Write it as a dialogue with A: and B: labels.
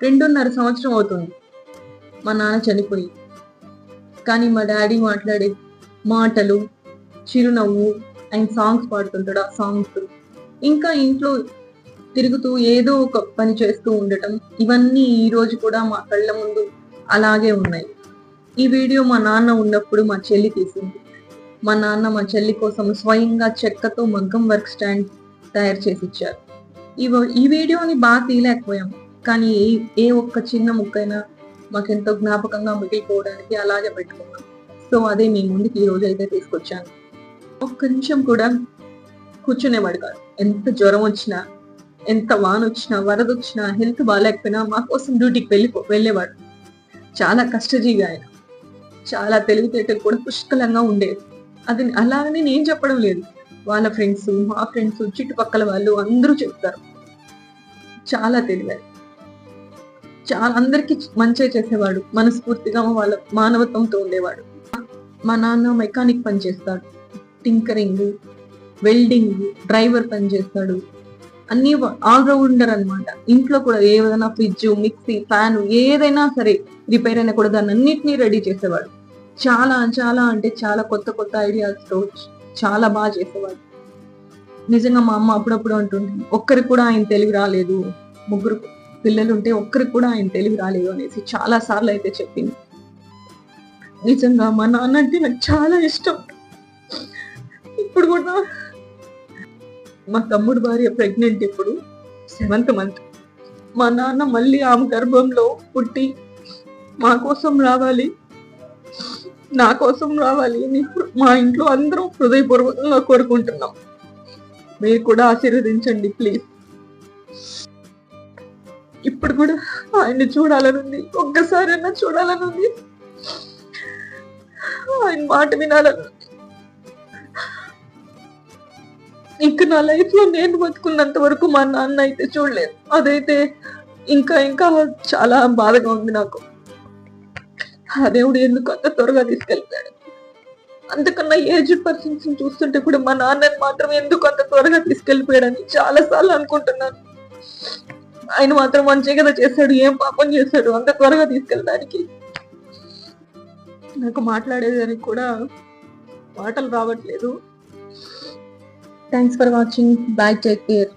A: 2.5 సంవత్సరం అవుతుంది మా నాన్న చనిపోయి. కానీ మా డాడీ మాట్లాడే మాటలు, చిరునవ్వు, ఆయన సాంగ్స్ పాడుతుంటాడు, ఆ సాంగ్స్, ఇంకా ఇంట్లో తిరుగుతూ ఏదో ఒక పని చేస్తూ ఉండటం, ఇవన్నీ ఈ రోజు కూడా మా కళ్ళ ముందు అలాగే ఉన్నాయి. ఈ వీడియో మా నాన్న ఉన్నప్పుడు మా చెల్లి తీసింది. మా నాన్న మా చెల్లి కోసం స్వయంగా చెక్కతో మగ్గం వర్క్ స్టాండ్ తయారు చేసి ఇచ్చారు. ఈ వీడియోని బాగా తీయలేకపోయాం, కానీ ఏ ఒక్క చిన్న ముక్కైనా మాకెంతో జ్ఞాపకంగా మిగిలిపోవడానికి అలాగే పెట్టుకున్నాం. సో అదే మీ ముందుకి ఈ రోజు అయితే తీసుకొచ్చాను. ఒక్క నిమిషం కూడా కూర్చునేవాడు కాదు. ఎంత జ్వరం వచ్చినా, ఎంత వాన వచ్చినా, వరద వచ్చినా, హెల్త్ బాగాలేకపోయినా మా కోసం డ్యూటీకి వెళ్ళేవాడు. చాలా కష్టజీవి ఆయన. చాలా తెలివితేటలు కూడా పుష్కలంగా ఉండేది. అది అలాగని నేను చెప్పడం లేదు, వాళ్ళ ఫ్రెండ్స్, మా ఫ్రెండ్స్, చుట్టుపక్కల వాళ్ళు అందరూ చెప్తారు. చాలా తెలివారు, చాలా అందరికి మంచిగా చేసేవాడు. మనస్ఫూర్తిగా వాళ్ళ మానవత్వంతో ఉండేవాడు. మా నాన్న మెకానిక్ పని చేస్తాడు, టింకరింగ్, వెల్డింగ్, డ్రైవర్ పని చేస్తాడు, అన్ని ఆల్రౌండర్ అనమాట. ఇంట్లో కూడా ఏదైనా ఫ్రిడ్జ్, మిక్సీ, ఫ్యాన్ ఏదైనా సరే రిపేర్ అయినా కూడా దాన్ని అన్నిటినీ రెడీ చేసేవాడు. చాలా చాలా అంటే చాలా కొత్త కొత్త ఐడియాస్తో చాలా బాగా చేసేవాడు. నిజంగా మా అమ్మ అప్పుడప్పుడు అంటుంది, ఒక్కరికి కూడా ఆయన తెలివి రాలేదు, 3 పిల్లలు ఉంటే ఒక్కరికి కూడా ఆయన తెలివి రాలేదు అనేసి చాలా సార్లు అయితే చెప్పింది. నిజంగా మా నాన్న అంటే నాకు చాలా ఇష్టం. ఇప్పుడు కూడా మా తమ్ముడు భార్య ప్రెగ్నెంట్, ఇప్పుడు 7th మంత్. మా నాన్న మళ్ళీ ఆమె గర్భంలో పుట్టి మా కోసం రావాలి, నా కోసం రావాలి అని మా ఇంట్లో అందరం హృదయపూర్వకంగా కోరుకుంటున్నాం. మీరు కూడా ఆశీర్వదించండి ప్లీజ్. ఇప్పుడు కూడా ఆయన్ని చూడాలనుంది, ఒక్కసారైనా చూడాలనుంది, ఆయన మాట వినాలనుంది. ఇంకా నా లైఫ్ లో నేను బతుకున్నంత వరకు మా నాన్న అయితే చూడలేదు. అదైతే ఇంకా ఇంకా చాలా బాధగా ఉంది నాకు. ఆ దేవుడు ఎందుకు అంత త్వరగా తీసుకెళ్తాడు? అంతకన్నా ఏజ్డ్ పర్సన్స్ చూస్తుంటే కూడా మా నాన్నని మాత్రం ఎందుకు అంత త్వరగా తీసుకెళ్లిపోయాడని చాలా సార్లు అనుకుంటున్నాను. ఆయన మాత్రం మంచిగా కదా చేశాడు, ఏం పాపం చేశాడు అంత త్వరగా తీసుకెళ్ళడానికి? నాకు మాట్లాడేదానికి కూడా మాటలు రావట్లేదు. Thanks for watching. By, take care.